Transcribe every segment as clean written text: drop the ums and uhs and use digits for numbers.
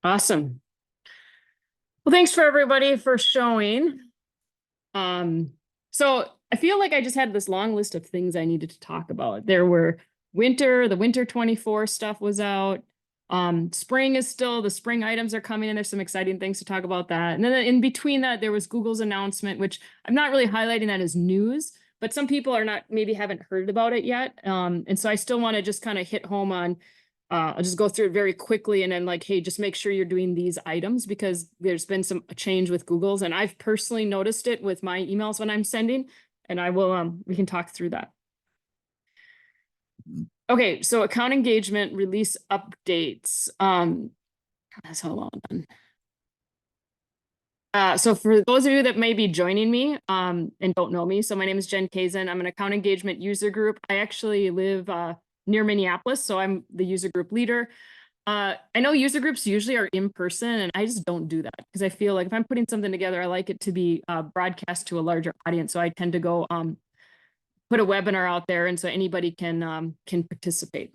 Awesome. Well, thanks for everybody for showing. Um, so I feel like I just had this long list of things I needed to talk about. There were the winter 24 stuff was out. Spring is still, the spring items are coming in. There's some exciting things to talk about that. And then in between that, there was Google's announcement, which I'm not really highlighting that as news, but some people are not, maybe haven't heard about it yet. And so I still want to just kind of hit home on I'll just go through it very quickly and then like, hey, just make sure you're doing these items because there's been some change with Google's and I've personally noticed it with my emails when I'm sending and I will, we can talk through that. Okay, so account engagement release updates. That's hold on. So for those of you that may be joining me and don't know me, so my name is Jen Kazin. I'm an account engagement user group. I actually live near Minneapolis, so I'm the user group leader. I know user groups usually are in person, and I just don't do that because I feel like if I'm putting something together, I like it to be broadcast to a larger audience. So I tend to go put a webinar out there, and so anybody can participate.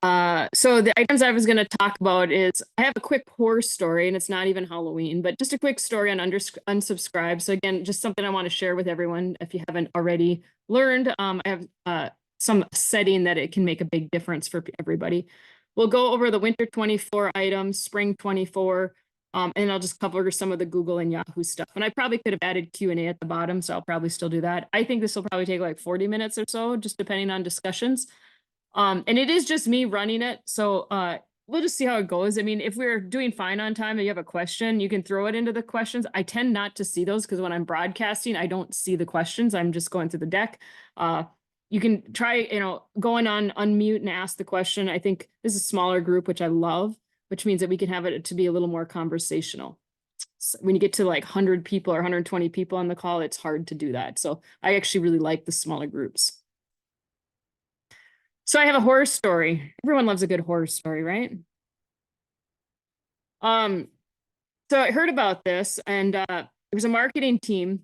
So the items I was going to talk about is I have a quick horror story, and it's not even Halloween, but just a quick story on unsubscribe. So again, just something I want to share with everyone if you haven't already learned. I have some setting that it can make a big difference for everybody. We'll go over the winter 24 items, spring 24, and I'll just cover some of the Google and Yahoo stuff. And I probably could have added Q&A at the bottom, so I'll probably still do that. I think this will probably take like 40 minutes or so, just depending on discussions. And it is just me running it. So we'll just see how it goes. I mean, if we're doing fine on time and you have a question, you can throw it into the questions. I tend not to see those because when I'm broadcasting, I don't see the questions. I'm just going through the deck. You can try, going on unmute and ask the question. I think this is a smaller group, which I love, which means that we can have it to be a little more conversational. So when you get to like 100 people or 120 people on the call, it's hard to do that. So I actually really like the smaller groups. So I have a horror story. Everyone loves a good horror story, right? Um, so I heard about this and there was a marketing team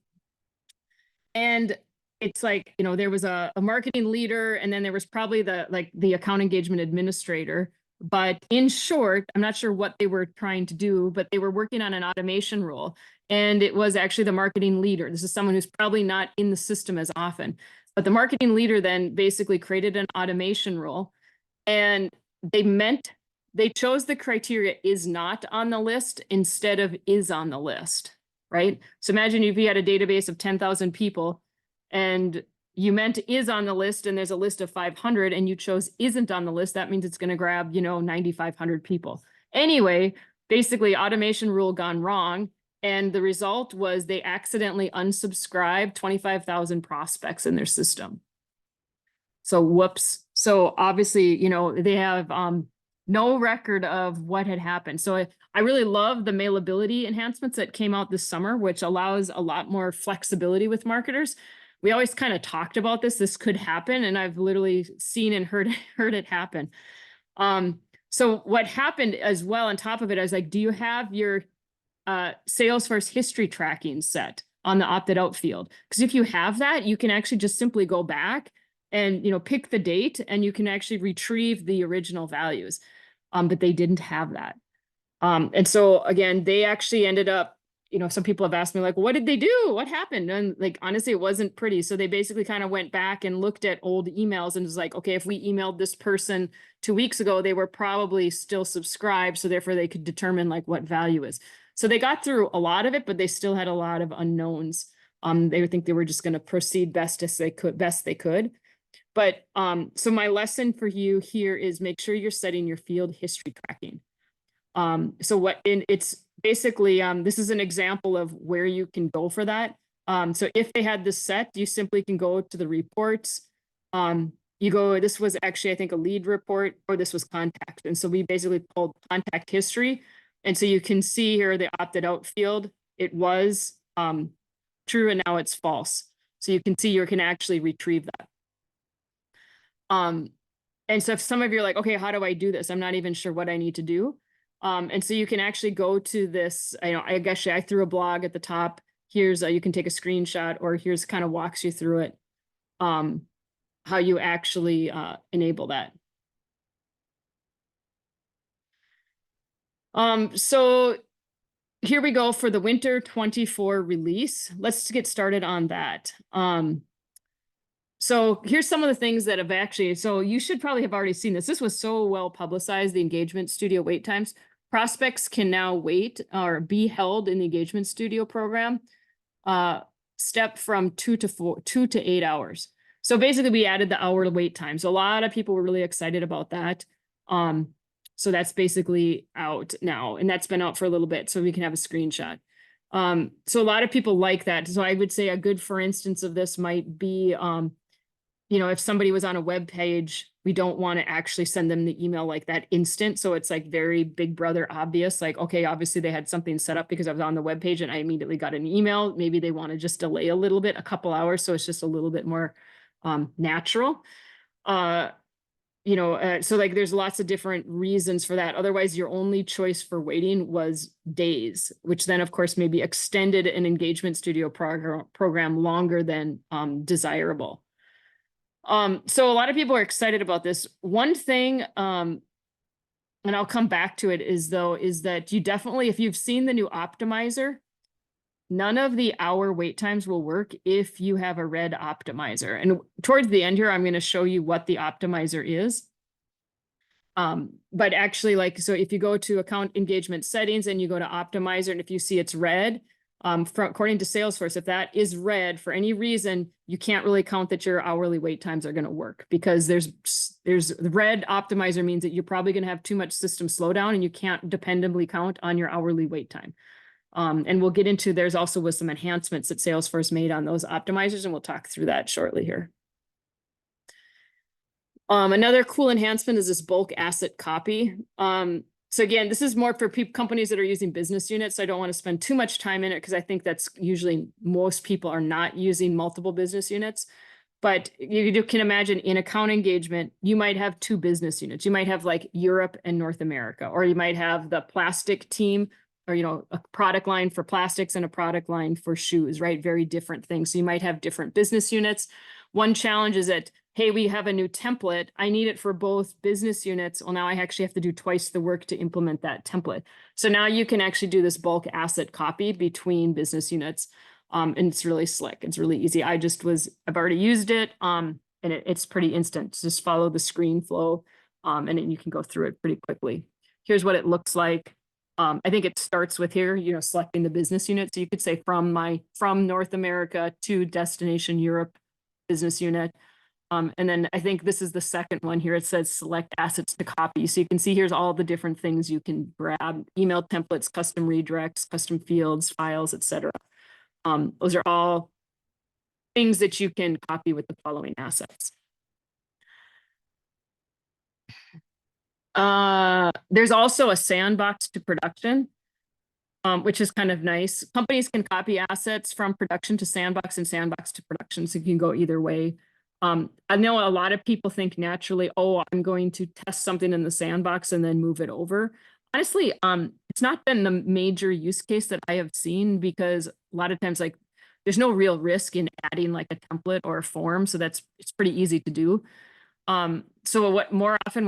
and it's like, there was a marketing leader and then there was probably the account engagement administrator. But in short, I'm not sure what they were trying to do, but they were working on an automation rule. And it was actually the marketing leader. This is someone who's probably not in the system as often. But the marketing leader then basically created an automation rule. And they chose the criteria is not on the list instead of is on the list, right? So imagine if you had a database of 10,000 people and you meant is on the list and there's a list of 500 and you chose isn't on the list, that means it's going to grab, 9,500 people. Anyway, basically automation rule gone wrong. And the result was they accidentally unsubscribed 25,000 prospects in their system. So whoops. So obviously, they have no record of what had happened. So I really love the mailability enhancements that came out this summer, which allows a lot more flexibility with marketers. We always kind of talked about this. This could happen, and I've literally seen and heard it happen. So what happened as well on top of it, I was like, do you have your Salesforce history tracking set on the opted out field? Because if you have that, you can actually just simply go back and pick the date and you can actually retrieve the original values. But they didn't have that. And so again, they actually ended up, some people have asked me like, what did they do? What happened? And like, honestly, it wasn't pretty. So they basically kind of went back and looked at old emails and was like, okay, if we emailed this person 2 weeks ago, they were probably still subscribed. So therefore they could determine like what value is. So they got through a lot of it, but they still had a lot of unknowns. They would think they were just going to proceed best they could. But so my lesson for you here is make sure you're setting your field history tracking. It's basically, this is an example of where you can go for that. So if they had this set, you simply can go to the reports. This was actually, I think, a lead report, or this was contact. And so we basically pulled contact history. And so you can see here the opted out field, it was true and now it's false. So you can see you can actually retrieve that. And so if some of you are like, okay, how do I do this? I'm not even sure what I need to do. And so you can actually go to this, I guess I threw a blog at the top. Here's, you can take a screenshot, or here's kind of walks you through it, how you actually enable that. So here we go for the winter 24 release. Let's get started on that. So here's some of the things that have actually, so you should probably have already seen this. This was so well publicized, the engagement studio wait times. Prospects can now wait or be held in the engagement studio program, step from 2 to 8 hours. So basically we added the hour wait time. So a lot of people were really excited about that. So that's basically out now, and that's been out for a little bit, so we can have a screenshot. So a lot of people like that. So I would say a good, for instance, of this might be, if somebody was on a web page, we don't want to actually send them the email like that instant. So it's like very Big Brother obvious, like, okay, obviously they had something set up because I was on the web page and I immediately got an email. Maybe they want to just delay a little bit, a couple hours. So it's just a little bit more natural. So like there's lots of different reasons for that. Otherwise, your only choice for waiting was days, which then of course maybe extended an engagement studio program longer than desirable. So a lot of people are excited about this. One thing, and I'll come back to it, is that you definitely, if you've seen the new optimizer, none of the hour wait times will work if you have a red optimizer. And towards the end here, I'm going to show you what the optimizer is. But actually, so if you go to account engagement settings and you go to optimizer, and if you see it's red, according to Salesforce, if that is red for any reason, you can't really count that your hourly wait times are going to work, because there's the red optimizer means that you're probably going to have too much system slowdown and you can't dependably count on your hourly wait time. And we'll get into, there's also some enhancements that Salesforce made on those optimizers, and we'll talk through that shortly here. Another cool enhancement is this bulk asset copy. So again, this is more for companies that are using business units. So I don't want to spend too much time in it, because I think that's usually most people are not using multiple business units. But you can imagine in account engagement, you might have two business units. You might have like Europe and North America, or you might have the plastic team, or, a product line for plastics and a product line for shoes, right? Very different things. So you might have different business units. One challenge is that, hey, we have a new template. I need it for both business units. Well, now I actually have to do twice the work to implement that template. So now you can actually do this bulk asset copy between business units. And it's really slick. It's really easy. I've already used it. And it's pretty instant. Just follow the screen flow. And then you can go through it pretty quickly. Here's what it looks like. I think it starts with here, selecting the business unit. So you could say from North America to destination Europe business unit. And then I think this is the second one here. It says select assets to copy. So you can see here's all the different things you can grab: email templates, custom redirects, custom fields, files, etc. Those are all things that you can copy with the following assets. There's also a sandbox to production, which is kind of nice. Companies can copy assets from production to sandbox and sandbox to production, so you can go either way. I know a lot of people think naturally, oh, I'm going to test something in the sandbox and then move it over. Honestly, it's not been the major use case that I have seen, because a lot of times, like, there's no real risk in adding like a template or a form, so it's pretty easy to do. So what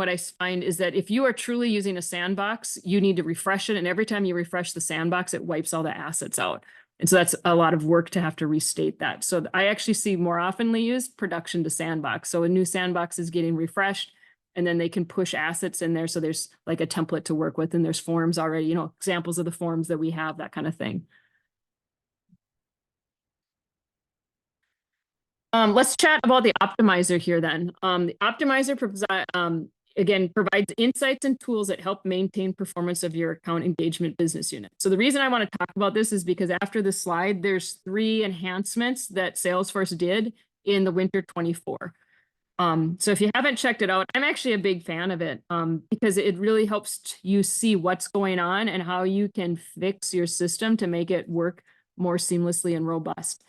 I find is that if you are truly using a sandbox, you need to refresh it. And every time you refresh the sandbox, it wipes all the assets out. And so that's a lot of work to have to restate that. So I actually see more oftenly used production to sandbox. So a new sandbox is getting refreshed, and then they can push assets in there. So there's like a template to work with, and there's forms already, examples of the forms that we have, that kind of thing. Let's chat about the optimizer here then. The optimizer provides insights and tools that help maintain performance of your account engagement business unit. So the reason I want to talk about this is because after this slide, there's 3 enhancements that Salesforce did in the winter 24. So if you haven't checked it out, I'm actually a big fan of it, because it really helps you see what's going on and how you can fix your system to make it work more seamlessly and robust.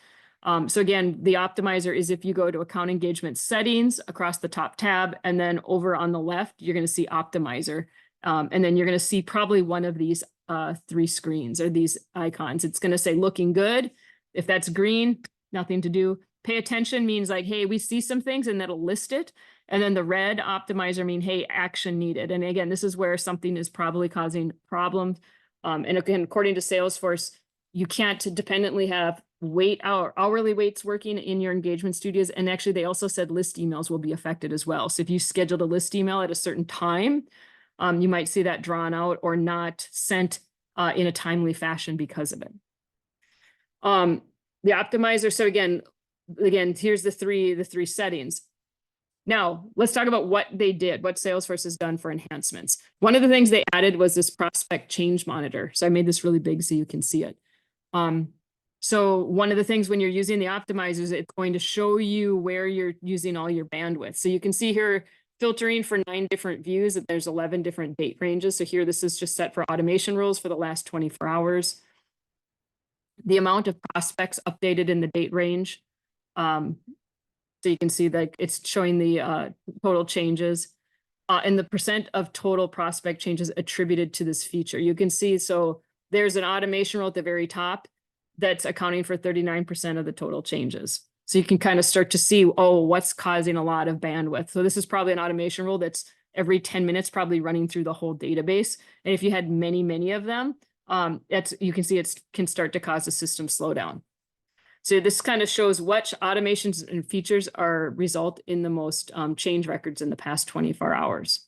So again, the optimizer is if you go to account engagement settings across the top tab, and then over on the left, you're going to see optimizer. And then you're going to see probably one of these 3 screens or these icons. It's going to say looking good. If that's green, nothing to do. pay attention means like, hey, we see some things and that'll list it. And then the red optimizer mean, hey, action needed. And again, this is where something is probably causing problems. And again, according to Salesforce, you can't dependently have hourly weights working in your engagement studios. And actually, they also said list emails will be affected as well. So if you scheduled a list email at a certain time, you might see that drawn out or not sent in a timely fashion because of it. The optimizer. So again, here's the three settings. Now, let's talk about what they did, what Salesforce has done for enhancements. One of the things they added was this prospect change monitor. So I made this really big so you can see it. So one of the things when you're using the optimizers, it's going to show you where you're using all your bandwidth. So you can see here filtering for 9 different views, that there's 11 different date ranges. So here, this is just set for automation rules for the last 24 hours. The amount of prospects updated in the date range. So you can see that it's showing the total changes and the percent of total prospect changes attributed to this feature. You can see, so there's an automation rule at the very top that's accounting for 39% of the total changes. So you can kind of start to see, oh, what's causing a lot of bandwidth. So this is probably an automation rule that's every 10 minutes, probably running through the whole database. And if you had many of them, you can see it can start to cause a system slowdown. So this kind of shows what automations and features result in the most change records in the past 24 hours.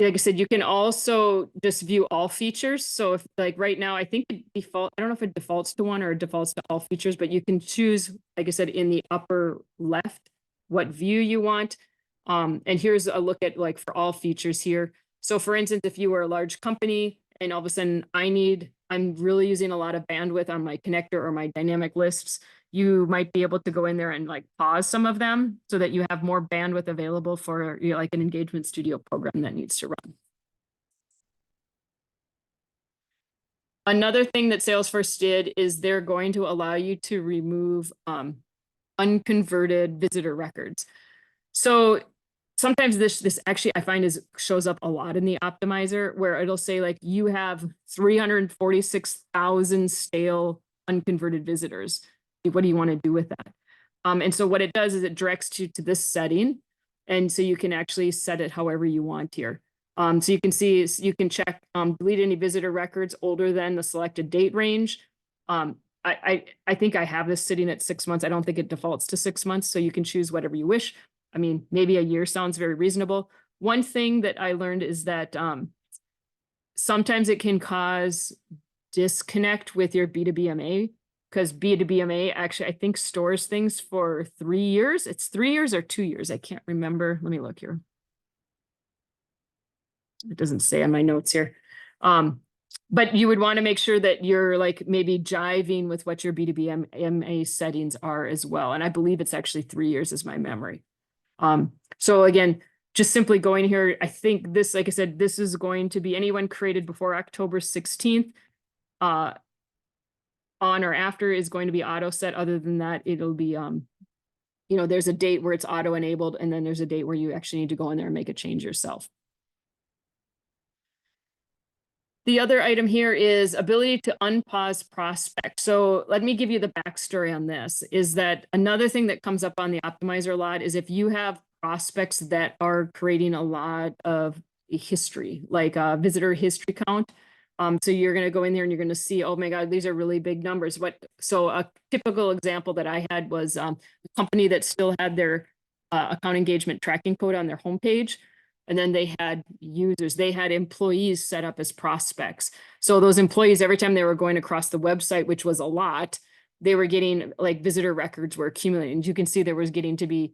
Like I said, you can also just view all features. So if like right now, I think I don't know if it defaults to one or it defaults to all features, but you can choose, like I said, in the upper left, what view you want. And here's a look at like for all features here. So for instance, if you were a large company and all of a sudden I'm really using a lot of bandwidth on my connector or my dynamic lists, you might be able to go in there and like pause some of them so that you have more bandwidth available for like an engagement studio program that needs to run. Another thing that Salesforce did is they're going to allow you to remove unconverted visitor records. So sometimes this actually I find shows up a lot in the optimizer, where it'll say like you have 346,000 stale unconverted visitors. What do you want to do with that? And so what it does is it directs you to this setting. And so you can actually set it however you want here. So you can see, you can check delete any visitor records older than the selected date range. I think I have this sitting at 6 months. I don't think it defaults to 6 months. So you can choose whatever you wish. I mean, maybe a year sounds very reasonable. One thing that I learned is that sometimes it can cause disconnect with your B2BMA, because B2BMA actually, I think, stores things for 3 years. It's 3 years or 2 years. I can't remember. Let me look here. It doesn't say on my notes here. But you would want to make sure that you're like maybe jiving with what your B2BMA settings are as well. And I believe it's actually 3 years is my memory. So again, just simply going here, I think this, like I said, this is going to be anyone created before October 16th, on or after is going to be auto set. Other than that, it'll be, there's a date where it's auto enabled, and then there's a date where you actually need to go in there and make a change yourself. The other item here is ability to unpause prospect. So let me give you the backstory on this, is that another thing that comes up on the optimizer a lot is if you have prospects that are creating a lot of history, like a visitor history count. So you're going to go in there and you're going to see, oh my God, these are really big numbers. So a typical example that I had was a company that still had their account engagement tracking code on their homepage. And then they had users, they had employees set up as prospects. So those employees, every time they were going across the website, which was a lot, they were getting like visitor records were accumulating. And you can see there was getting to be,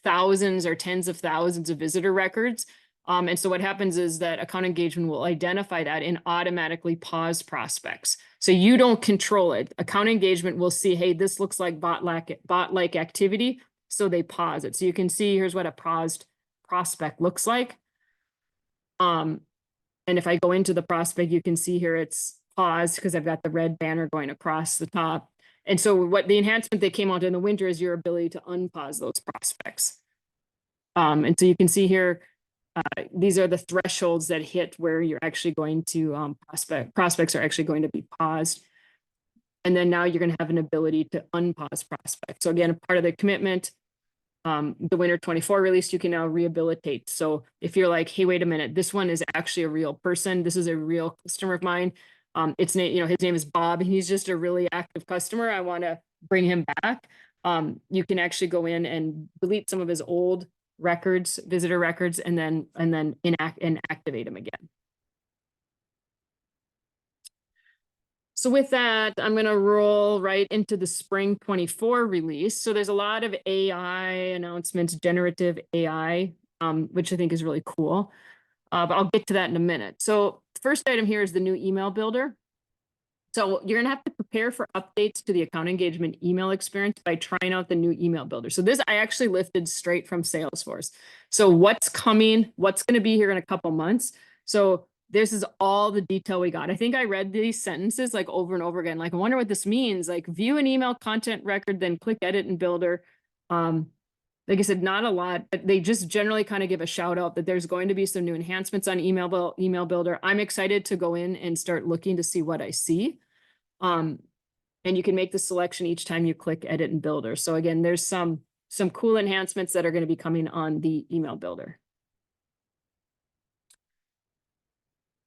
thousands or tens of thousands of visitor records. And so what happens is that account engagement will identify that and automatically pause prospects. So you don't control it. Account engagement will see, hey, this looks like bot-like activity. So they pause it. So you can see here's what a paused prospect looks like. And if I go into the prospect, you can see here it's paused because I've got the red banner going across the top. And so what the enhancement that came out in the winter is your ability to unpause those prospects. And so you can see here, these are the thresholds that hit where you're actually going to prospects are actually going to be paused. And then now you're going to have an ability to unpause prospects. So again, part of the commitment, the winter 24 release, you can now rehabilitate. So if you're like, hey, wait a minute, this one is actually a real person. This is a real customer of mine. His name is Bob. He's just a really active customer. I want to bring him back. You can actually go in and delete some of his old records, visitor records, and then activate him again. So with that, I'm going to roll right into the spring 24 release. So there's a lot of AI announcements, generative AI, which I think is really cool. But I'll get to that in a minute. So the first item here is the new email builder. So you're going to have to prepare for updates to the account engagement email experience by trying out the new email builder. So this I actually lifted straight from Salesforce. So what's coming, what's going to be here in a couple months. So this is all the detail we got. I think I read these sentences like over and over again. Like, I wonder what this means. Like, view an email content record, then click edit in builder. Like I said, not a lot, but they just generally kind of give a shout out that there's going to be some new enhancements on email builder. I'm excited to go in and start looking to see what I see. And you can make the selection each time you click edit in builder. So again, there's some cool enhancements that are going to be coming on the email builder.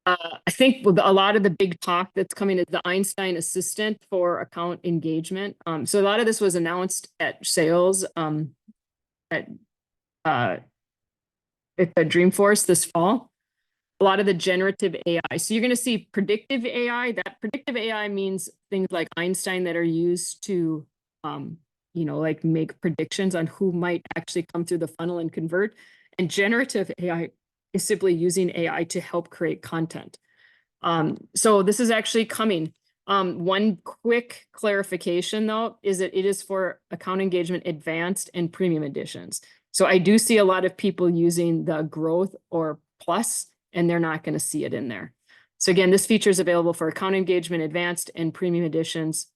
I think with a lot of the big talk that's coming is the Einstein assistant for account engagement. So a lot of this was announced at sales at the Dreamforce this fall. A lot of the generative AI. So you're going to see predictive AI. That predictive AI means things like Einstein that are used to, like make predictions on who might actually come through the funnel and convert. And generative AI is simply using AI to help create content. So this is actually coming. One quick clarification though, is that it is for account engagement advanced and premium editions. So I do see a lot of people using the growth or plus, and they're not going to see it in there. So again, this feature is available for account engagement advanced and premium editions.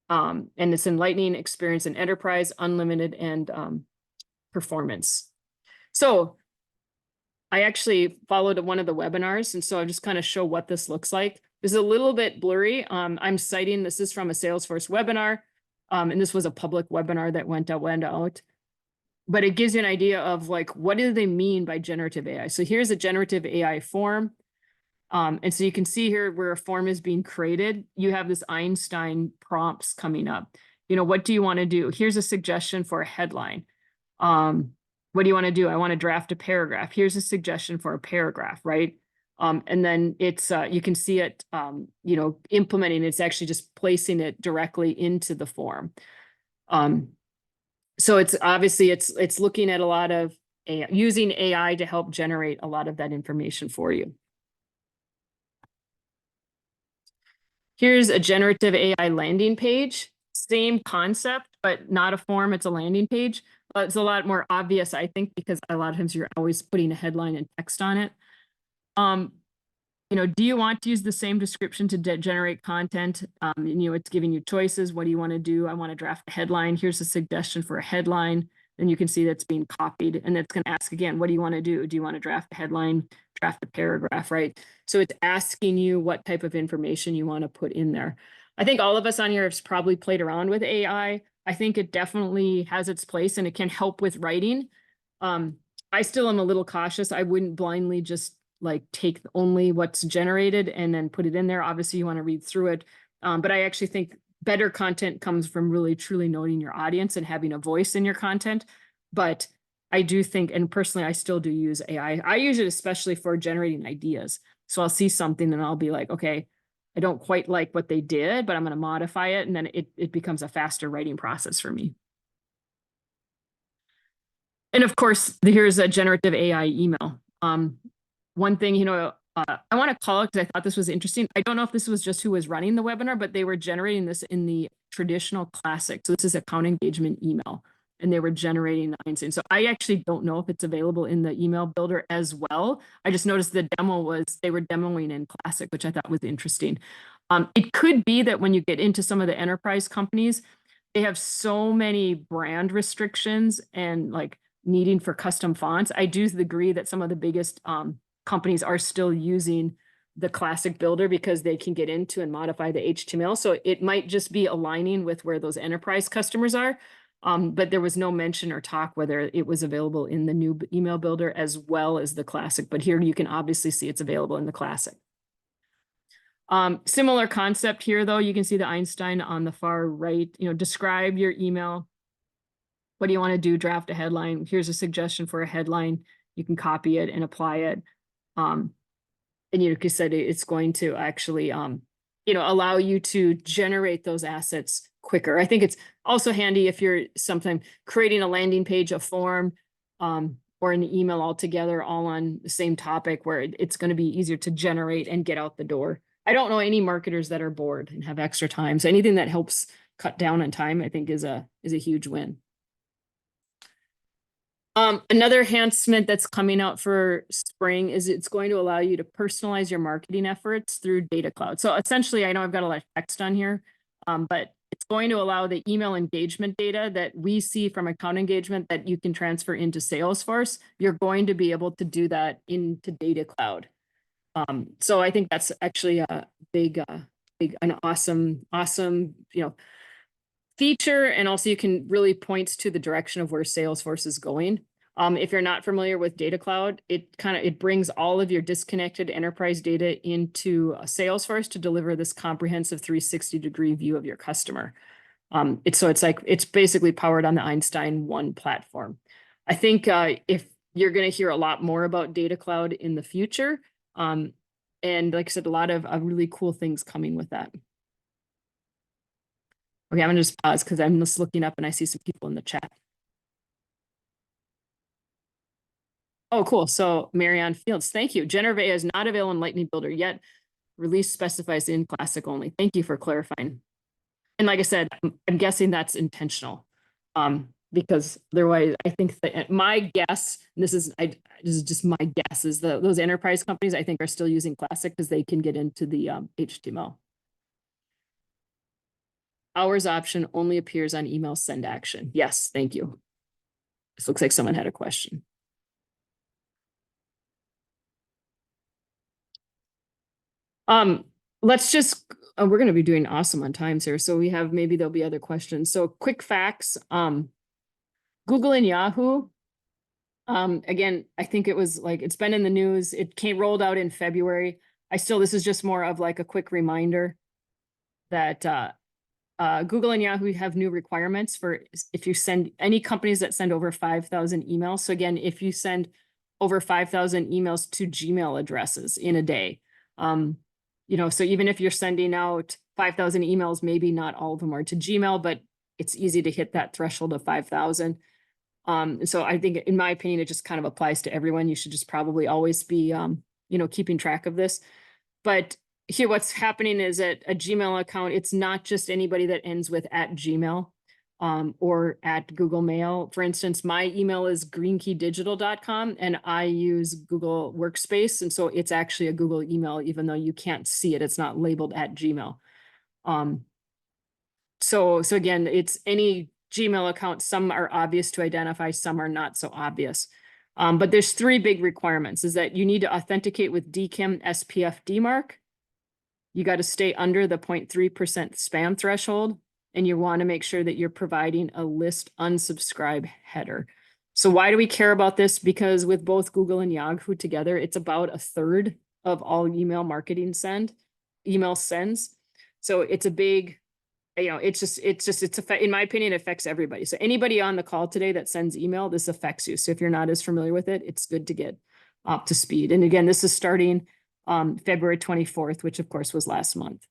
And it's in Lightning, Experience, and Enterprise, Unlimited, and Performance. So I actually followed one of the webinars, and so I'll just kind of show what this looks like. This is a little bit blurry. I'm citing, this is from a Salesforce webinar, and this was a public webinar that went out. But it gives you an idea of like, what do they mean by generative AI? So here's a generative AI form. And so you can see here where a form is being created, you have this Einstein prompts coming up. What do you want to do? Here's a suggestion for a headline. What do you want to do? I want to draft a paragraph. Here's a suggestion for a paragraph, right? And then it's, you can see it, implementing, it's actually just placing it directly into the form. So it's obviously it's looking at a lot of AI, using AI to help generate a lot of that information for you. Here's a generative AI landing page. Same concept, but not a form, it's a landing page. It's a lot more obvious, I think, because a lot of times you're always putting a headline and text on it. Do you want to use the same description to generate content? It's giving you choices. What do you want to do? I want to draft a headline. Here's a suggestion for a headline. Then you can see that's being copied, and it's going to ask again, what do you want to do? Do you want to draft a headline, draft a paragraph, right? So it's asking you what type of information you want to put in there. I think all of us on here have probably played around with AI. I think it definitely has its place and it can help with writing. I still am a little cautious. I wouldn't blindly just like take only what's generated and then put it in there. Obviously you want to read through it. But I actually think better content comes from really truly knowing your audience and having a voice in your content. But I do think, and personally, I still do use AI. I use it especially for generating ideas. So I'll see something and I'll be like, okay, I don't quite like what they did, but I'm going to modify it. And then it becomes a faster writing process for me. And of course, here's a generative AI email. One thing, I want to call it because I thought this was interesting. I don't know if this was just who was running the webinar, but they were generating this in the traditional classic. So this is account engagement email, and they were generating the Einstein. So I actually don't know if it's available in the email builder as well. I just noticed the demo was they were demoing in classic, which I thought was interesting. It could be that when you get into some of the enterprise companies, they have so many brand restrictions and like needing for custom fonts. I do agree that some of the biggest companies are still using the classic builder because they can get into and modify the HTML. So it might just be aligning with where those enterprise customers are. But there was no mention or talk whether it was available in the new email builder as well as the classic. But here you can obviously see it's available in the classic. Similar concept here, though. You can see the Einstein on the far right. Describe your email. What do you want to do? Draft a headline. Here's a suggestion for a headline. You can copy it and apply it. And like you said, it's going to actually, allow you to generate those assets quicker. I think it's also handy if you're sometimes creating a landing page, a form, or an email altogether, all on the same topic where it's going to be easier to generate and get out the door. I don't know any marketers that are bored and have extra time. So anything that helps cut down on time, I think is a huge win. Another enhancement that's coming out for spring is it's going to allow you to personalize your marketing efforts through Data Cloud. So essentially, I know I've got a lot of text on here, but it's going to allow the email engagement data that we see from account engagement that you can transfer into Salesforce. You're going to be able to do that into Data Cloud. So I think that's actually a an awesome, feature. And also you can really point to the direction of where Salesforce is going. If you're not familiar with Data Cloud, it brings all of your disconnected enterprise data into Salesforce to deliver this comprehensive 360-degree view of your customer. It's basically powered on the Einstein 1 platform. I think if you're going to hear a lot more about Data Cloud in the future, and like I said, a lot of really cool things coming with that. Okay, I'm gonna just pause because I'm just looking up and I see some people in the chat. Oh, cool. So Marianne Fields, thank you. Generative AI is not available in Lightning Builder yet. Release specifies in Classic only. Thank you for clarifying. And like I said, I'm guessing that's intentional. Because otherwise, I think that my guess, and this is just my guess, is those enterprise companies I think are still using Classic because they can get into the HTML. Hours option only appears on email send action. Yes, thank you. This looks like someone had a question. Let's just, we're going to be doing awesome on times here. So maybe there'll be other questions. So quick facts, Google and Yahoo, again, I think it was it's been in the news. It rolled out in February. This is just more of like a quick reminder that, Google and Yahoo have new requirements for if you send any companies that send over 5,000 emails. So again, if you send over 5,000 emails to Gmail addresses in a day, so even if you're sending out 5,000 emails, maybe not all of them are to Gmail, but it's easy to hit that threshold of 5,000. So I think, in my opinion, it just kind of applies to everyone. You should just probably always be, keeping track of this. But here, what's happening is that a Gmail account, it's not just anybody that ends with @Gmail or at Google Mail. For instance, my email is greenkeydigital.com and I use Google Workspace. And so it's actually a Google email, even though you can't see it. It's not labeled @Gmail. So again, it's any Gmail account. Some are obvious to identify, some are not so obvious. But there's 3 big requirements: is that you need to authenticate with DKIM SPF DMARC. You got to stay under the 0.3% spam threshold, and you want to make sure that you're providing a list unsubscribe header. So why do we care about this? Because with both Google and Yahoo together, it's about 1/3 of all email marketing email sends. So it's a big, in my opinion, it affects everybody. So anybody on the call today that sends email, this affects you. So if you're not as familiar with it, it's good to get up to speed. And again, this is starting February 24th, which of course was last month.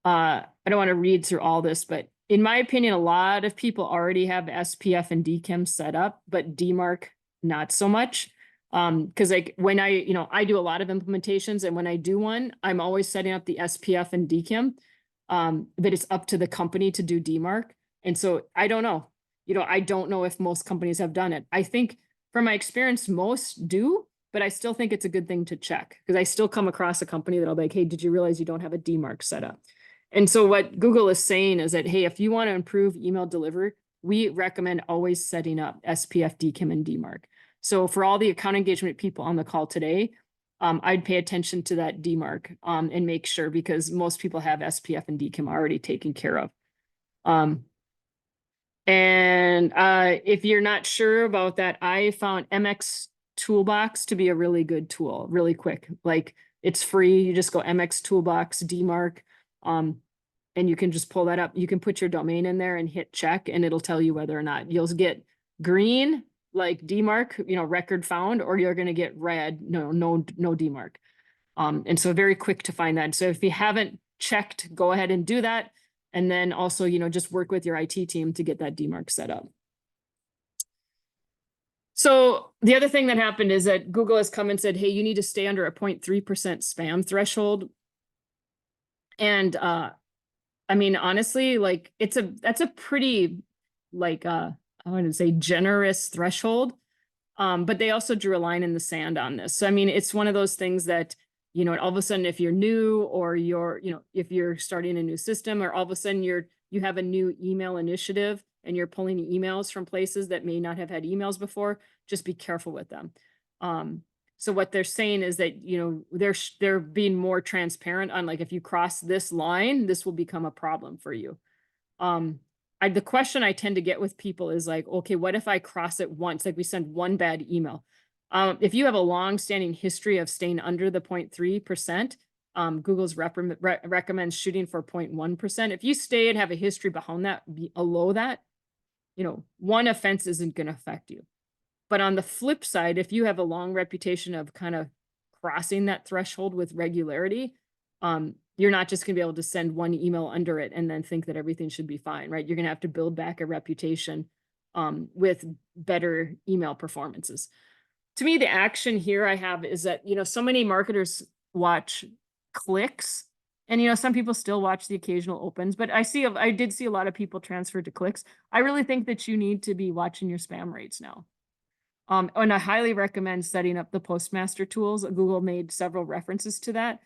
I don't want to read through all this, but in my opinion, a lot of people already have SPF and DKIM set up, but DMARC, not so much. Because when I do a lot of implementations, and when I do one, I'm always setting up the SPF and DKIM, but it's up to the company to do DMARC. And so I don't know, I don't know if most companies have done it. I think from my experience, most do, but I still think it's a good thing to check, because I still come across a company that'll be like, hey, did you realize you don't have a DMARC set up? And so what Google is saying is that, hey, if you want to improve email delivery, we recommend always setting up SPF, DKIM, and DMARC. So for all the account engagement people on the call today, I'd pay attention to that DMARC and make sure, because most people have SPF and DKIM already taken care of. And if you're not sure about that, I found MX Toolbox to be a really good tool, really quick. Like, it's free. You just go MX Toolbox DMARC, and you can just pull that up. You can put your domain in there and hit check, and it'll tell you whether or not you'll get green, like DMARC, record found, or you're going to get red, no DMARC. And so very quick to find that. So if you haven't checked, go ahead and do that. And then also, just work with your IT team to get that DMARC set up. So the other thing that happened is that Google has come and said, hey, you need to stay under a 0.3% spam threshold. And I mean, honestly, like, that's a pretty, like, I wouldn't say generous threshold. But they also drew a line in the sand on this. So, I mean, it's one of those things that, all of a sudden, if you're new, or if you're starting a new system, or all of a sudden you have a new email initiative and you're pulling emails from places that may not have had emails before, just be careful with them. So what they're saying is that, they're being more transparent on, like, if you cross this line, this will become a problem for you. The question I tend to get with people is like, okay, what if I cross it once? Like, we send one bad email. If you have a long-standing history of staying under the 0.3%, Google's recommends shooting for 0.1%. If you stay and have a history below that, one offense isn't going to affect you. But on the flip side, if you have a long reputation of kind of crossing that threshold with regularity, you're not just going to be able to send one email under it and then think that everything should be fine, right? You're going to have to build back a reputation with better email performances. To me, the action here I have is that, so many marketers watch clicks, and, some people still watch the occasional opens, but I did see a lot of people transfer to clicks. I really think that you need to be watching your spam rates now. And I highly recommend setting up the Postmaster tools. Google made several references to that.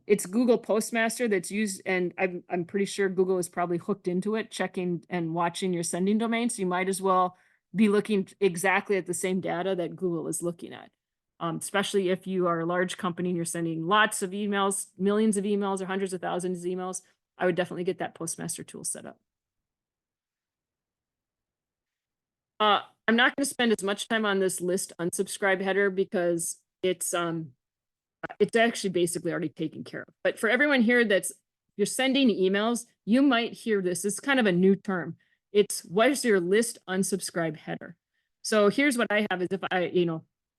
It's Google Postmaster that's used, and I'm pretty sure Google is probably hooked into it, checking and watching your sending domain. So you might as well be looking exactly at the same data that Google is looking at. Especially if you are a large company and you're sending lots of emails, millions of emails, or hundreds of thousands of emails, I would definitely get that Postmaster tool set up. I'm not going to spend as much time on this list unsubscribe header because it's actually basically already taken care of. But for everyone here you're sending emails, you might hear this. It's kind of a new term. It's, what is your list unsubscribe header? So here's what I have is, if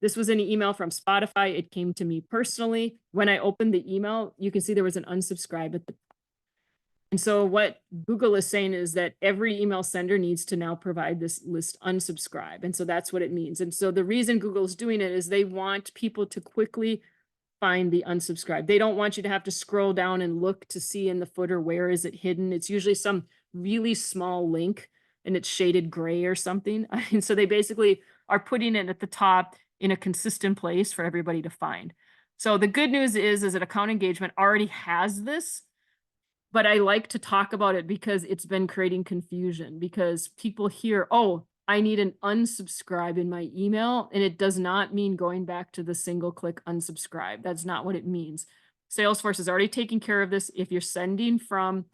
this was an email from Spotify, it came to me personally. When I opened the email, you can see there was an unsubscribe at the top. And so what Google is saying is that every email sender needs to now provide this list unsubscribe. And so that's what it means. And so the reason Google is doing it is they want people to quickly find the unsubscribe. They don't want you to have to scroll down and look to see in the footer, where is it hidden? It's usually some really small link and it's shaded gray or something. And so they basically are putting it at the top in a consistent place for everybody to find. So the good news is that account engagement already has this, but I like to talk about it because it's been creating confusion, because people hear, oh, I need an unsubscribe in my email, and it does not mean going back to the single click unsubscribe. That's not what it means. Salesforce is already taking care of this. If you're sending from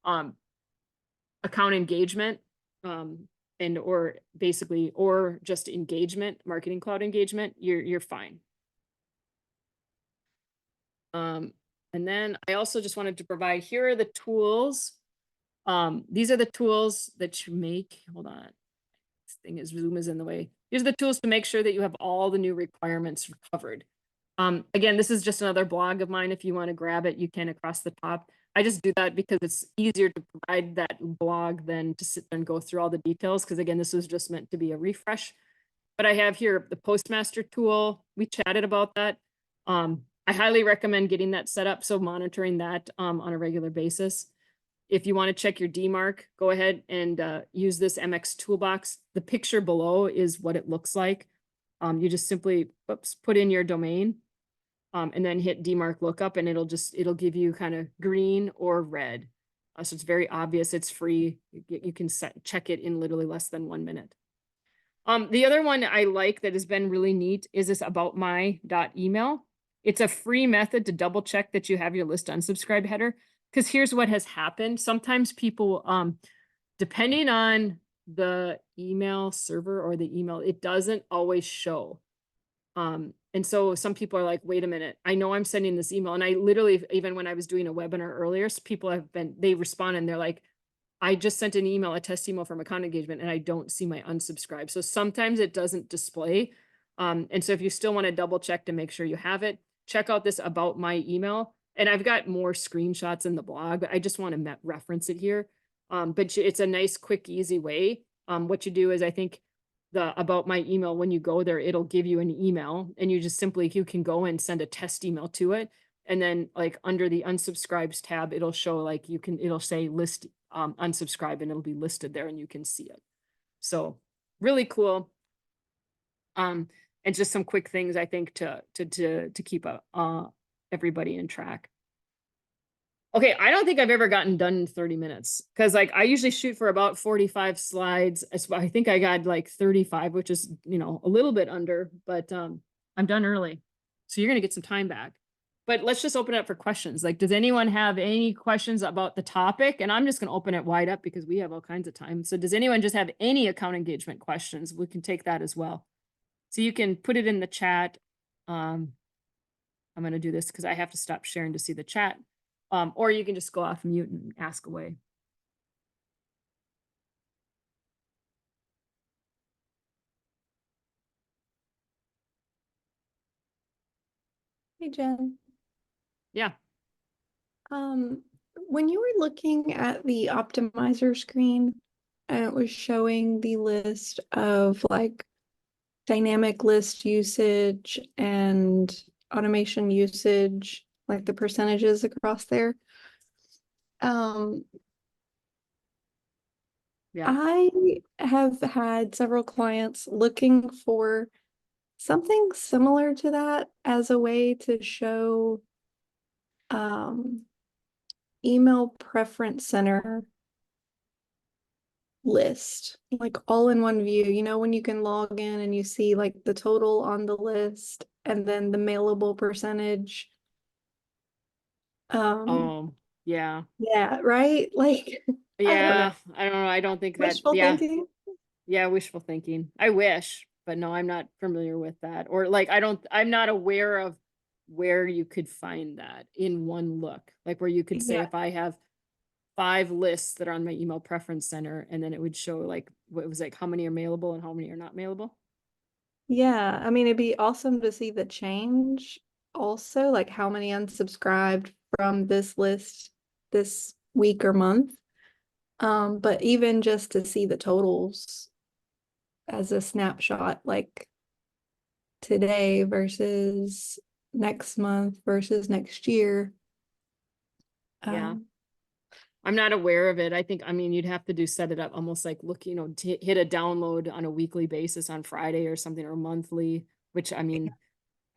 account engagement or just engagement, Marketing Cloud engagement, you're fine. And then I also just wanted to provide, here are the tools. These are the tools that you make. Hold on. This thing is, Zoom is in the way. These are the tools to make sure that you have all the new requirements covered. Again, this is just another blog of mine. If you want to grab it, you can across the top. I just do that because it's easier to provide that blog than to sit and go through all the details. Because again, this was just meant to be a refresh. But I have here the Postmaster tool. We chatted about that. I highly recommend getting that set up, so monitoring that on a regular basis. If you want to check your DMARC, go ahead and use this MX toolbox. The picture below is what it looks like. You just simply put in your domain and then hit DMARC lookup, and it'll give you kind of green or red. So it's very obvious. It's free. You can check it in literally less than 1 minute. The other one I like that has been really neat is this about my.email. it's a free method to double check that you have your list unsubscribe header. Because here's what has happened. Sometimes people, depending on the email server or the email, it doesn't always show. And so some people are like, wait a minute, I know I'm sending this email. And I literally, even when I was doing a webinar earlier, people they respond and they're like, I just sent an email, a test email from account engagement, and I don't see my unsubscribe. So sometimes it doesn't display. And so if you still want to double check to make sure you have it, check out this about my email. And I've got more screenshots in the blog, but I just want to reference it here. But it's a nice, quick, easy way. What you do is I think the about my email, when you go there, it'll give you an email and you just simply, you can go and send a test email to it. And then like under the unsubscribes tab, it'll show like it'll say list unsubscribe and it'll be listed there and you can see it. So really cool. And just some quick things I think to keep everybody in track. Okay, I don't think I've ever gotten done in 30 minutes because like I usually shoot for about 45 slides. I think I got like 35, which is, you know, a little bit under, but I'm done early. So you're going to get some time back. But let's just open it up for questions. Like, does anyone have any questions about the topic? And I'm just going to open it wide up because we have all kinds of time. So does anyone just have any account engagement questions? We can take that as well. So you can put it in the chat. I'm going to do this because I have to stop sharing to see the chat. Or you can just go off mute and ask away. Hey, Jen. Yeah. When you were looking at the optimizer screen and it was showing the list of like dynamic list usage and automation usage, like the percentages across there. Yeah. I have had several clients looking for something similar to that as a way to show email preference center list, like all in one view. You know, when you can log in and you see like the total on the list and then the mailable percentage. Yeah. Yeah, right? Like, I don't know. Yeah, I don't know. I don't think that, Wishful yeah. thinking. Yeah, wishful thinking. I wish, but no, I'm not familiar with that. Or like, I'm not aware of where you could find that in one look. Like where you could say, Yeah. if I have 5 lists that are on my email preference center, and then it would show like, what it was like, how many are mailable and how many are not mailable. Yeah, I mean, it'd be awesome to see the change also, like how many unsubscribed from this list this week or month. But even just to see the totals as a snapshot, like today versus next month versus next year. Yeah. I'm not aware of it. I think, I mean, you'd have to set it up almost like look, you know, hit a download on a weekly basis on Friday or something, or monthly, which I mean,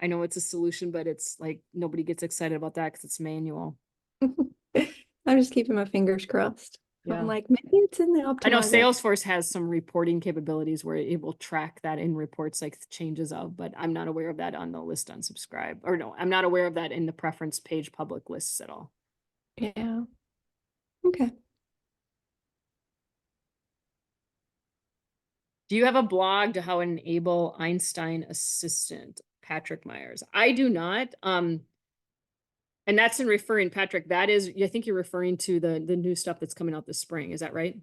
I know it's a solution, but it's like nobody gets excited about that because it's manual. I'm just keeping my fingers crossed. Yeah. I'm like, maybe it's in the I know optimizer. Salesforce has some reporting capabilities where it will track that in reports like changes of, but I'm not aware of that on the list unsubscribe. Or no, I'm not aware of that in the preference page public lists at all. Yeah. Okay. Do you have a blog to how enable Einstein Assistant, Patrick Myers? I do not. And that's in referring, Patrick, that is, I think you're referring to the new stuff that's coming out this spring. Is that right?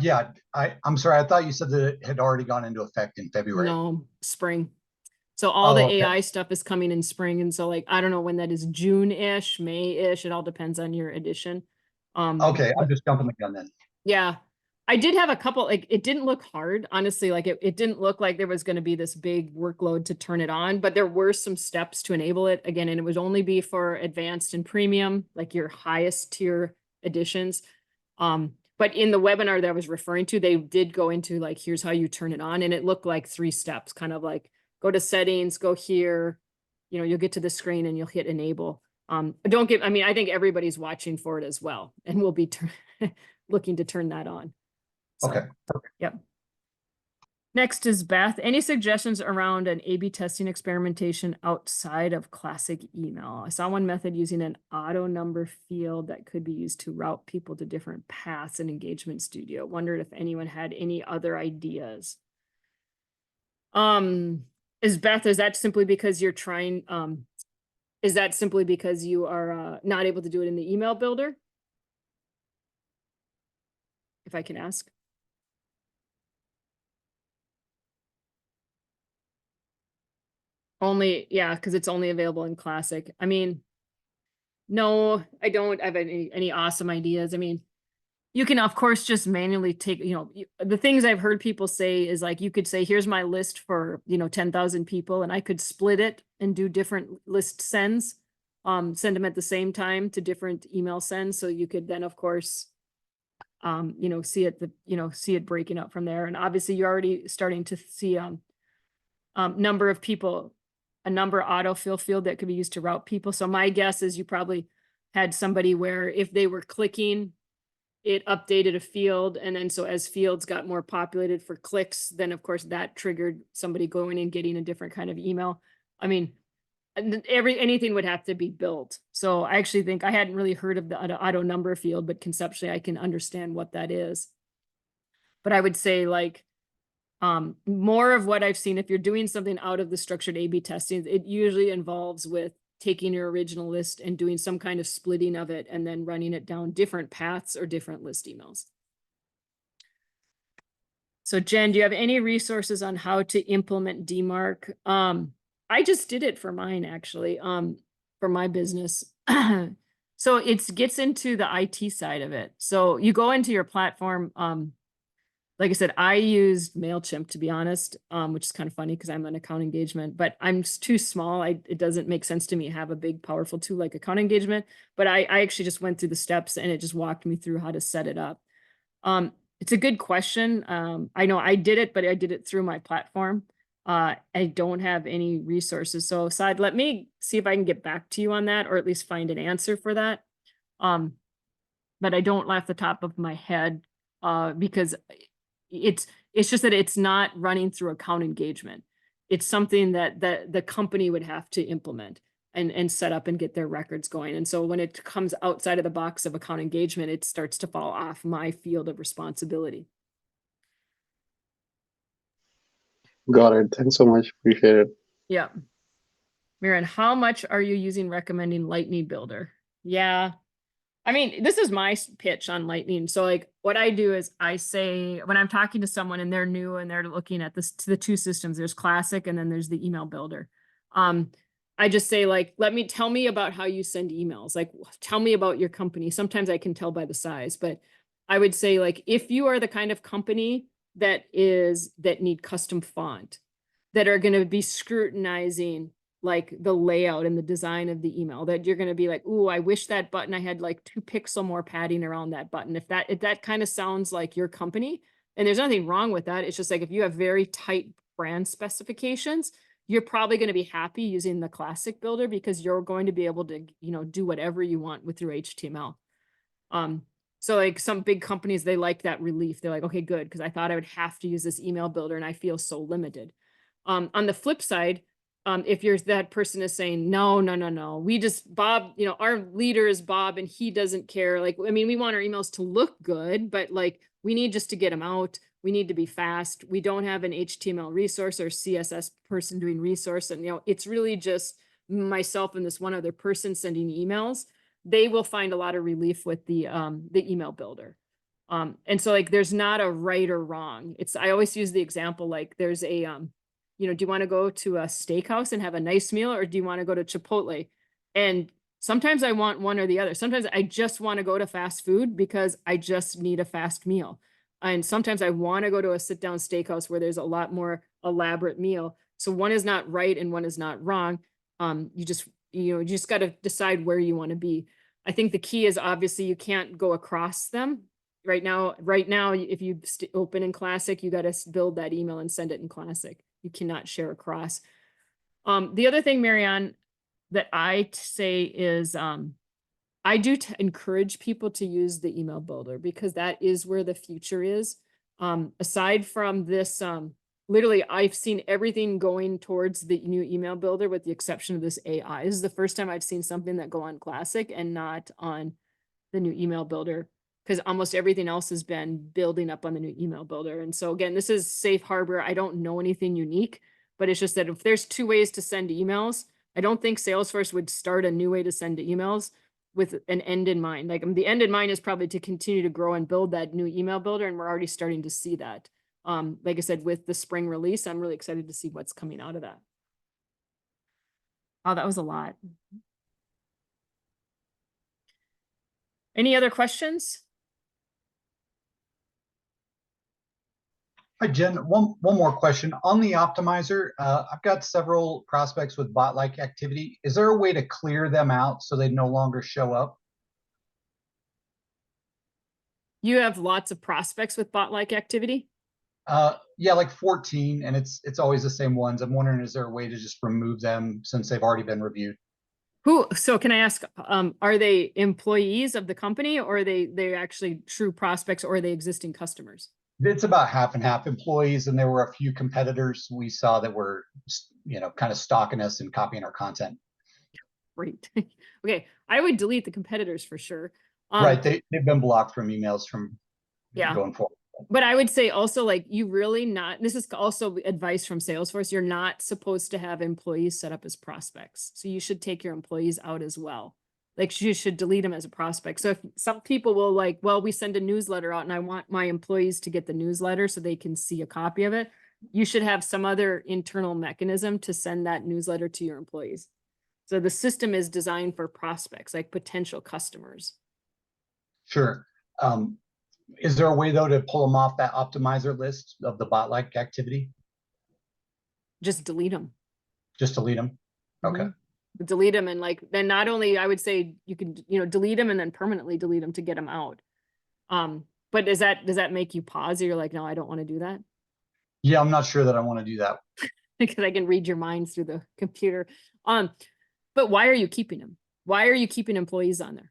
Yeah, I'm sorry. I thought you said that it had already gone into effect in February. No, spring. So all the AI stuff is coming in spring. And so like, I don't know when that is, June-ish, May-ish. It all depends on your edition. Okay, I'm just jumping the gun then. Yeah. I did have a couple, like it didn't look hard, honestly, like it didn't look like there was going to be this big workload to turn it on, but there were some steps to enable it again, and it would only be for advanced and premium, like your highest tier editions. But in the webinar that I was referring to, they did go into like, here's how you turn it on, and it looked like 3 steps, kind of like go to settings, go here, you know, you'll get to the screen and you'll hit enable. I mean, I think everybody's watching for it as well, and we'll be looking to turn that on. So, okay, perfect. Yep. Next is Beth. Any suggestions around an A/B testing experimentation outside of classic email? I saw one method using an auto number field that could be used to route people to different paths in Engagement Studio. Wondered if anyone had any other ideas. Is that simply because you're trying, is that simply because you are not able to do it in the email builder? If I can ask. Only, yeah, because it's only available in classic. I mean, no, I don't have any awesome ideas. I mean, you can of course just manually take, the things I've heard people say is like, you could say, here's my list for, 10,000 people, and I could split it and do different list sends, send them at the same time to different email sends. So you could then of course, see it breaking up from there. And obviously you're already starting to see, number of people, a number autofill field that could be used to route people. So my guess is you probably had somebody where if they were clicking, it updated a field. And then so as fields got more populated for clicks, then of course that triggered somebody going and getting a different kind of email. I mean, anything would have to be built. So I actually think I hadn't really heard of the auto number field, but conceptually I can understand what that is. But I would say like, more of what I've seen, if you're doing something out of the structured A/B testing, it usually involves with taking your original list and doing some kind of splitting of it and then running it down different paths or different list emails. So Jen, do you have any resources on how to implement DMARC? I just did it for mine actually, for my business. So it gets into the IT side of it. So you go into your platform, like I said, I used MailChimp to be honest, which is kind of funny because I'm an account engagement, but I'm too small. It doesn't make sense to me to have a big, powerful tool like account engagement. But I actually just went through the steps and it just walked me through how to set it up. It's a good question. I know I did it, but I did it through my platform. I don't have any resources. So Saad, let me see if I can get back to you on that, or at least find an answer for that. But I don't off the top of my head, because it's just that it's not running through account engagement. It's something that the company would have to implement and set up and get their records going. And so when it comes outside of the box of account engagement, it starts to fall off my field of responsibility. Got it. Thanks so much. Appreciate it. Yeah. Miran, how much are you using recommending Lightning Builder? Yeah. I mean, this is my pitch on Lightning. So like what I do is I say, when I'm talking to someone and they're new and they're looking at the two systems, there's classic and then there's the email builder. I just say like, tell me about how you send emails. Like, tell me about your company. Sometimes I can tell by the size, but I would say like, if you are the kind of company that need custom font, that are going to be scrutinizing like the layout and the design of the email, that you're going to be like, ooh, I wish that button, I had like 2 pixel more padding around that button. If that kind of sounds like your company, and there's nothing wrong with that. It's just like, if you have very tight brand specifications, you're probably going to be happy using the classic builder because you're going to be able to, do whatever you want with your HTML. So like some big companies, they like that relief. They're like, okay, good. Because I thought I would have to use this email builder and I feel so limited. On the flip side, if that person is saying, no, Bob, our leader is Bob and he doesn't care. Like, I mean, we want our emails to look good, but like, we need just to get them out. We need to be fast. We don't have an HTML resource or CSS person doing resource. And, it's really just myself and this one other person sending emails. They will find a lot of relief with the email builder. And so like, there's not a right or wrong. I always use the example, like there's a, do you want to go to a steakhouse and have a nice meal, or do you want to go to Chipotle? And sometimes I want one or the other. Sometimes I just want to go to fast food because I just need a fast meal. And sometimes I want to go to a sit down steakhouse where there's a lot more elaborate meal. So one is not right and one is not wrong. You just got to decide where you want to be. I think the key is obviously you can't go across them. Right now, if you open in Classic, you got to build that email and send it in Classic. You cannot share across. The other thing, Marianne, that I say is I do encourage people to use the email builder because that is where the future is. Aside from this literally, I've seen everything going towards the new email builder with the exception of this AI. This is the first time I've seen something that go on Classic and not on the new email builder, because almost everything else has been building up on the new email builder. And so again, this is safe harbor. I don't know anything unique, but it's just that if there's two ways to send emails, I don't think Salesforce would start a new way to send emails with an end in mind. Like the end in mind is probably to continue to grow and build that new email builder. And we're already starting to see that. Like I said, with the spring release, I'm really excited to see what's coming out of that. Oh, that was a lot. Any other questions? Hi, Jen. One more question. On the optimizer, I've got several prospects with bot-like activity. Is there a way to clear them out so they no longer show up? You have lots of prospects with bot-like activity? Yeah, like 14, and it's always the same ones. I'm wondering, is there a way to just remove them since they've already been reviewed? So can I ask, are they employees of the company, or are they actually true prospects, or are they existing customers? It's about half and half employees, and there were a few competitors we saw that were, kind of stalking us and copying our content. Great. Okay, I would delete the competitors for sure. Right, they've been blocked from emails from going forward. But I would say also, like, you really not, this is also advice from Salesforce, you're not supposed to have employees set up as prospects. So you should take your employees out as well. Like, you should delete them as a prospect. So if some people will like, well, we send a newsletter out and I want my employees to get the newsletter so they can see a copy of it, you should have some other internal mechanism to send that newsletter to your employees. So the system is designed for prospects, like potential customers. Sure. Is there a way, though, to pull them off that optimizer list of the bot-like activity? Just delete them. Just delete them? Okay. Delete them, and like, then not only, I would say you can, delete them and then permanently delete them to get them out. But does that make you pause? Or you're like, no, I don't want to do that? Yeah, I'm not sure that I want to do that. Because I can read your minds through the computer. But why are you keeping them? Why are you keeping employees on there?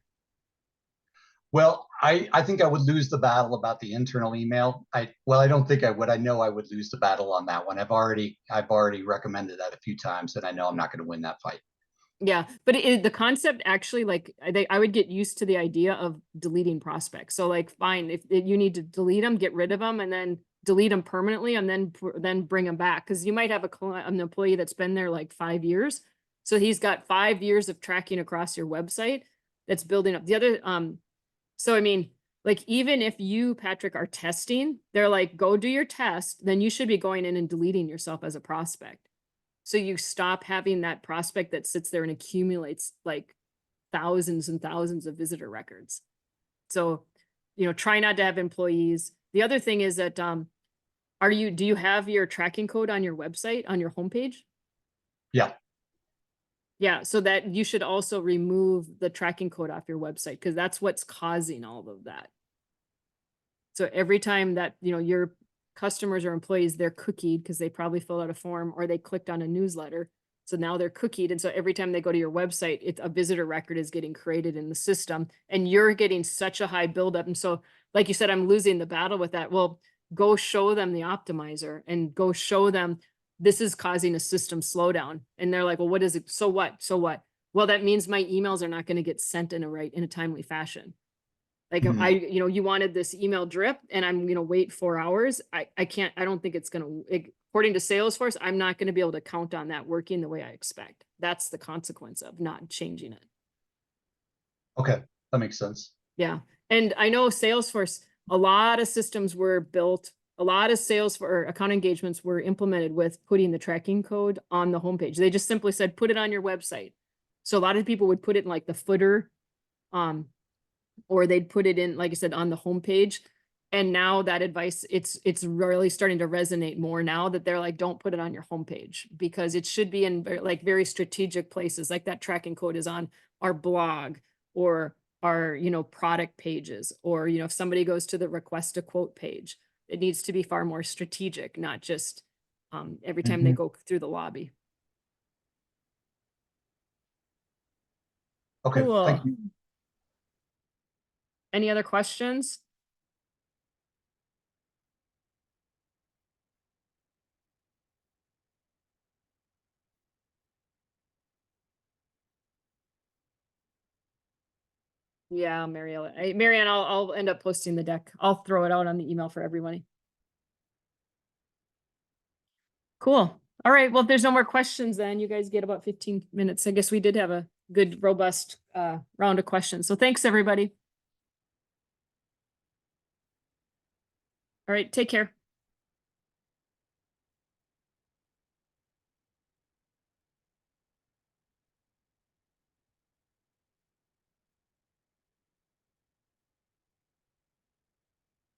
Well, I think I would lose the battle about the internal email. I don't think I would. I know I would lose the battle on that one. I've already recommended that a few times, and I know I'm not going to win that fight. Yeah, but the concept actually, like, I would get used to the idea of deleting prospects. So like, fine, if you need to delete them, get rid of them, and then delete them permanently, and then bring them back. Because you might have an employee that's been there like 5 years. So he's got 5 years of tracking across your website that's building up. The other, so I mean, like, even if you, Patrick, are testing, they're like, go do your test, then you should be going in and deleting yourself as a prospect. So you stop having that prospect that sits there and accumulates like thousands and thousands of visitor records. So, try not to have employees. The other thing is that, do you have your tracking code on your website, on your homepage? Yeah. Yeah, so that you should also remove the tracking code off your website, because that's what's causing all of that. So every time that, your customers or employees, they're cookied because they probably filled out a form or they clicked on a newsletter. So now they're cookied. And so every time they go to your website, a visitor record is getting created in the system, and you're getting such a high buildup. And so, like you said, I'm losing the battle with that. Well, go show them the optimizer and go show them this is causing a system slowdown. And they're like, well, what is it? So what? So what? Well, that means my emails are not going to get sent in a timely fashion. Like, you wanted this email drip and I'm going to wait 4 hours. I don't think it's going to, according to Salesforce, I'm not going to be able to count on that working the way I expect. That's the consequence of not changing it. Okay, that makes sense. Yeah. And I know Salesforce, a lot of systems were built, a lot of Salesforce account engagements were implemented with putting the tracking code on the homepage. They just simply said, put it on your website. So a lot of people would put it in like the footer, or they'd put it in, like I said, on the homepage. And now that advice, it's really starting to resonate more now, that they're like, don't put it on your homepage, because it should be in very strategic places. Like that tracking code is on our blog or our, product pages, or, if somebody goes to the request a quote page, it needs to be far more strategic, not just every time they go through the lobby. Okay, Cool. thank you. Any other questions? Yeah, Marianne, I'll end up posting the deck. I'll throw it out on the email for everybody. Cool. All right. Well, if there's no more questions, then you guys get about 15 minutes. I guess we did have a good, robust round of questions. So thanks, everybody. All right. Take care.